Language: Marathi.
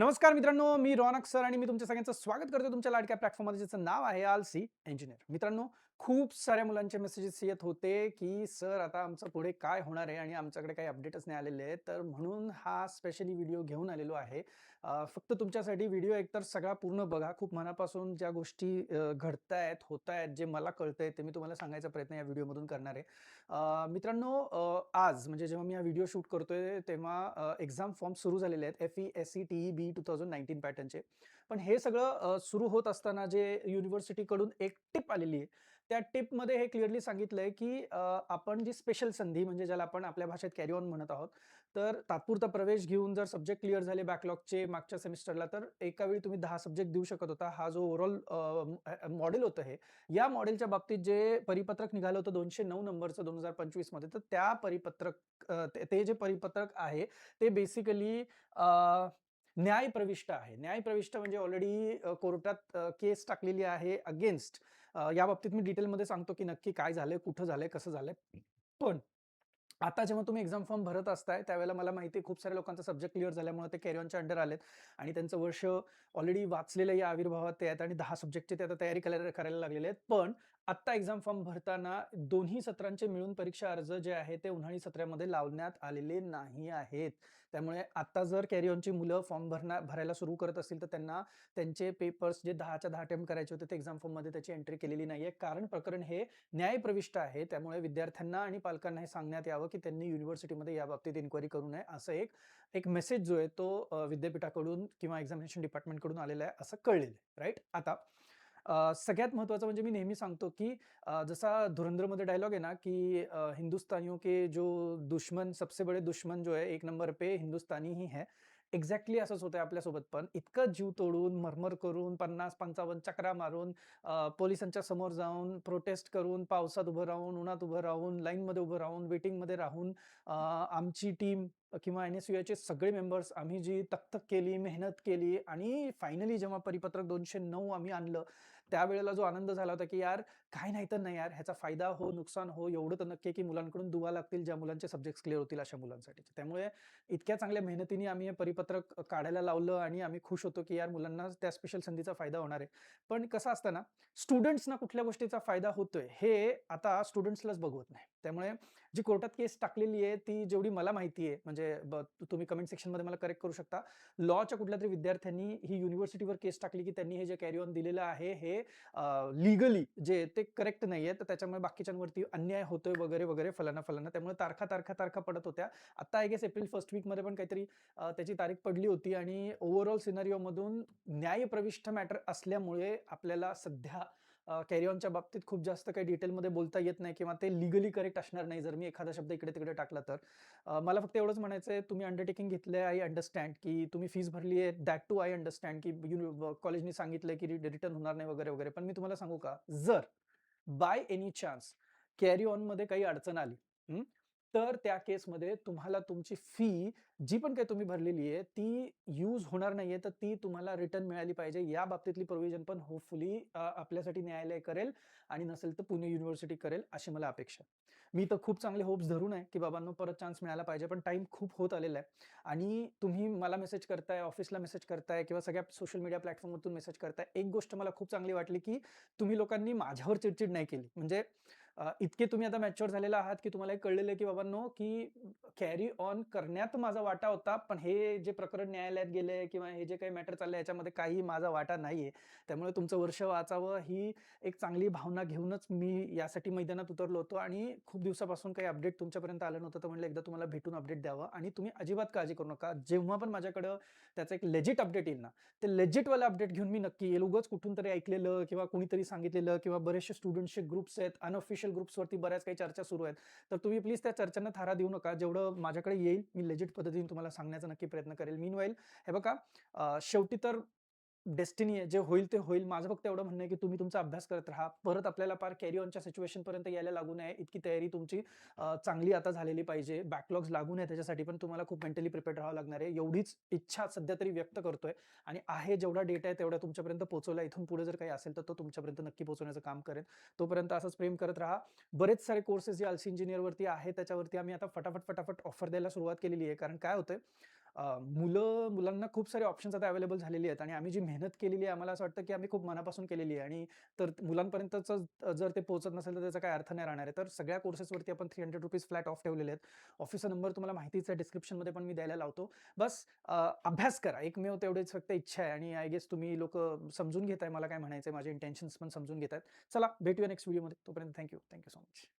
नमस्कार मित्रांनो, मी रौनक सर आणि मी तुमच्या सगळ्यांचं स्वागत करतो तुमच्या लाडक्या प्लॅटफॉर्ममध्ये ज्याचं नाव आहे आलसी इंजिनियर. मित्रांनो, खूप साऱ्या मुलांचे मेसेजेस येत होते, की "सर आता आमचं पुढे काय होणार आहे?" आणि आमच्याकडे काही अपडेटच नाही आलेले आहेत. तर म्हणून हा स्पेशली व्हिडिओ घेऊन आलेलो आहे. फक्त तुमच्यासाठी व्हिडिओ एकतर सगळा पूर्ण बघा. खूप मनापासून ज्या गोष्टी घडतायत, होतायत, जे मला कळतंय ते मी तुम्हाला सांगायचा प्रयत्न या व्हिडिओमधून करणार आहे. मित्रांनो, आज म्हणजे जेव्हा मी हा व्हिडिओ शूट करतोय तेव्हा एक्झाम फॉर्म सुरू झालेले आहेत FE, SE, TE-B 2019 पॅटर्नचे. पण हे सगळं सुरू होत असताना जे युनिव्हर्सिटीकडून एक टिप आलेली आहे. त्या टिपमध्ये हे क्लिअरली सांगितलंय, की आपण जी स्पेशल संधी म्हणजे ज्याला आपण आपल्या भाषेत कॅरी ऑन म्हणत आहोत. तर तात्पुरता प्रवेश घेऊन जर सब्जेक्ट क्लिअर झाले बॅकलॉगचे मागच्या सेमेस्टरला, तर एका वेळी तुम्ही 10 सब्जेक्ट देऊ शकत होता. हा जो ओव्हरऑल मॉडेल होतं हे. या मॉडेलच्या बाबतीत जे परिपत्रक निघालं होतं 209 नंबरचं 2025 मध्ये, तर त्या ते जे परिपत्रक आहे ते बेसिकली न्याय प्रविष्ट आहे. न्याय प्रविष्ट म्हणजे ऑलरेडी कोर्टात केस टाकलेली आहे अगेन्स्ट. याबाबतीत मी डिटेलमध्ये सांगतो की नक्की काय झालंय, कुठं झालंय, कसं झालंय. पण आता जेव्हा तुम्ही एक्झाम फॉर्म भरत असताय, त्यावेळेला मला माहिती आहे खूप साऱ्या लोकांचा सब्जेक्ट क्लिअर झाल्यामुळे ते कॅरी ऑनच्या अंडर आलेत आणि त्यांचं वर्ष ऑलरेडी वाचलेलं या आविर्भावात ते आहेत आणि 10 सब्जेक्टची ते आता तयारी करायला लागलेले आहेत. पण आत्ता एक्झाम फॉर्म भरताना दोन्ही सत्रांचे मिळून परीक्षा अर्ज जे आहे ते उन्हाळी सत्रामध्ये लावण्यात आलेले नाही आहेत. त्यामुळे आता जर कॅरी ऑनची मुलं फॉर्म भरायला सुरू करत असतील, तर त्यांना त्यांचे पेपर्स जे 10च्या 10 अटेम्प्ट करायचे होते, ते एक्झाम फॉर्ममध्ये त्याची एंट्री केलेली नाहीये. कारण प्रकरण हे न्यायप्रविष्ट आहे. त्यामुळे विद्यार्थ्यांना आणि पालकांना हे सांगण्यात यावं, की त्यांनी युनिव्हर्सिटीमध्ये याबाबतीत इन्क्वायरी करू नये. असं एक एक मेसेज जो आहे तो विद्यापीठाकडून किंवा एक्झामिनेशन डिपार्टमेंटकडून आलेला आहे, असं कळलेलं आहे. राइट? आता सगळ्यात महत्त्वाचं म्हणजे मी नेहमी सांगतो, की जसा धुरंधरमध्ये डायलॉग आहे ना, की हिंदुस्तानियों के जो दुश्मन सबसे बड़े दुश्मन जो है, एक नंबर पे हिंदुस्तानी ही है. एक्झॅक्टली असंच होतंय आपल्यासोबत पण. इतकं जीव तोडून, मरमर करून, 50-55 चकरा मारून, पोलिसांच्या समोर जाऊन, प्रोटेस्ट करून, पावसात उभं राहून, उन्हात उभं राहून, लाईनमध्ये उभं राहून, वेटिंगमध्ये राहून आमची टीम किंवा NSUIचे सगळे मेंबर्स आम्ही जी तक-तक केली, मेहनत केली आणि फायनली जेव्हा परिपत्रक 209 आम्ही आणलं, त्यावेळेला जो आनंद झाला होता, की यार काय नाही तर नाही यार, ह्याचा फायदा हो, नुकसान हो, एवढं तर नक्की आहे, की मुलांकडून दुवा लागतील, ज्या मुलांचे सब्जेक्ट्स क्लिअर होतील अशा मुलांसाठी. त्यामुळे इतक्या चांगल्या मेहनतीने आम्ही हे परिपत्रक काढायला लावलं आणि आम्ही खुश होतो, की यार मुलांना त्या स्पेशल संधीचा फायदा होणार आहे. पण कसं असतं ना, स्टुडंट्सना कुठल्या गोष्टीचा फायदा होतोय, हे आता स्टुडंट्सलाच बघवत नाही. त्यामुळे जी कोर्टात केस टाकलेली आहे, ती जेवढी मला माहिती आहे, म्हणजे तुम्ही कमेंट सेक्शनमध्ये मला करेक्ट करू शकता. लॉच्या कुठल्यातरी विद्यार्थ्यांनी ही युनिव्हर्सिटीवर केस टाकली, की त्यांनी हे जे कॅरी ऑन दिलेलं आहे, हे लीगली जे ते करेक्ट नाहीये, तर त्याच्यामुळे बाकीच्यांवरती अन्याय होतोय वगैरे, वगैरे, फलाना-फलाना. त्यामुळे तारखा पडत होत्या. आता आय गेस एप्रिल फर्स्ट वीकमध्ये पण काहीतरी त्याची तारीख पडली होती आणि ओव्हरऑल सिनारिओमधून न्यायप्रविष्ट मॅटर असल्यामुळे आपल्याला सध्या कॅरी ऑनच्या बाबतीत खूप जास्त काही डिटेलमध्ये बोलता येत नाही किंवा ते लीगली करेक्ट असणार नाही, जर मी एखादा शब्द इकडे-तिकडे टाकला तर. मला फक्त एवढंच म्हणायचंय, तुम्ही अंडरटेकिंग घेतलंय, आय अंडरस्टँड, की तुम्ही फीस भरली आहे, दॅट टू आय अंडरस्टँड, की कॉलेजनी सांगितलंय, की रिटर्न होणार नाही वगैरे, वगैरे. पण मी तुम्हाला सांगू का? जर बाय एनी चान्स कॅरी ऑनमध्ये काही अडचण आली, हं, तर त्या केसमध्ये तुम्हाला तुमची फी जी पण काही तुम्ही भरलेली आहे, ती यूज होणार नाहीये, तर ती तुम्हाला रिटर्न मिळाली पाहिजे. या बाबतीतली प्रोव्हिजन पण होपफुली आपल्यासाठी न्यायालय करेल आणि नसेल तर पुणे युनिव्हर्सिटी करेल, अशी मला अपेक्षा आहे. मी तर खूप चांगले होप्स धरून आहे, की बाबांनो परत चान्स मिळाला पाहिजे. पण टाईम खूप होत आलेला आहे आणि तुम्ही मला मेसेज करताय, ऑफिसला मेसेज करताय किंवा सगळ्या सोशल मीडिया प्लॅटफॉर्मवरतून मेसेज करताय. एक गोष्ट मला खूप चांगली वाटली, की तुम्ही लोकांनी माझ्यावर चिडचिड नाही केली. म्हणजे इतके तुम्ही आता मॅच्युअर झालेला आहात, की तुम्हाला हे कळलेलं आहे, की बाबांनो, की कॅरी ऑन करण्यात माझा वाटा होता. पण हे जे प्रकरण न्यायालयात गेलंय किंवा हे जे काही मॅटर चाललंय याच्यामध्ये काही माझा वाटा नाहीये. त्यामुळे तुमचं वर्ष वाचावं ही एक चांगली भावना घेऊनच मी यासाठी मैदानात उतरलो होतो आणि खूप दिवसापासून काही अपडेट तुमच्यापर्यंत आलं नव्हतं. तर म्हटलं एकदा तुम्हाला भेटून अपडेट द्यावं आणि तुम्ही अजिबात काळजी करू नका. जेव्हा पण माझ्याकडं त्याचा एक लेजिट अपडेट येईल ना, ते लेजिटवाला अपडेट घेऊन मी नक्की येईल. उगाच कुठून तरी ऐकलेलं किंवा कुणीतरी सांगितलेलं किंवा बरेचसे स्टुडंट्सचे ग्रुप्स आहेत, अनऑफिशियल ग्रुप्सवरती बऱ्याच काही चर्चा सुरू आहेत. तर तुम्ही प्लीज त्या चर्चांना थारा देऊ नका. जेवढं माझ्याकडे येईल, मी लेजिट पद्धतीने तुम्हाला सांगण्याचा नक्की प्रयत्न करेल. मीनवाईल हे बघा, शेवटी तर डेस्टिनी आहे. जे होईल ते होईल. माझं फक्त एवढं म्हणणं आहे, की तुम्ही तुमचा अभ्यास करत राहा. परत आपल्याला पार कॅरी ऑनच्या सिच्युएशनपर्यंत यायला लागू नये, इतकी तयारी तुमची चांगली आता झालेली पाहिजे. बॅकलॉग्स लागू नये त्याच्यासाठी पण तुम्हाला खूप मेंटली प्रिपेअर्ड राहावं लागणार आहे. एवढीच इच्छा सध्या तरी व्यक्त करतोय आणि आहे जेवढा डेटा आहे तेवढा तुमच्यापर्यंत पोहोचवला. इथून पुढे जर काही असेल तर तो तुमच्यापर्यंत नक्की पोहोचवण्याचं काम करेन. तोपर्यंत असंच प्रेम करत राहा. बरेच सारे कोर्सेस जे आलसी इंजिनिअरवरती आहेत त्याच्यावरती आम्ही आता फटाफट ऑफर द्यायला सुरुवात केलेली आहे. कारण काय होतंय, मुलांना खूप सारे ऑप्शन्स आता अवेलेबल झालेली आहेत आणि आम्ही जी मेहनत केलेली आहे, आम्हाला असं वाटतं की आम्ही खूप मनापासून केलेली आहे आणि तर मुलांपर्यंतच जर ते पोहोचत नसेल, तर त्याचा काही अर्थ नाही राहणार आहे. तर सगळ्या कोर्सेसवरती आपण ₹300 फ्लॅट ऑफ ठेवलेले आहेत. ऑफिसचा नंबर तुम्हाला माहितीच आहे, डिस्क्रिप्शनमध्ये पण मी द्यायला लावतो. बस अभ्यास करा. एकमेव तेवढीच फक्त इच्छा आहे आणि आय गेस तुम्ही लोकं समजून घेताय मला काय म्हणायचंय, माझे इंटेन्शन्स पण समजून घेतायत. चला भेटूया नेक्स्ट व्हिडिओमध्ये. तोपर्यंत थँक यू. So much.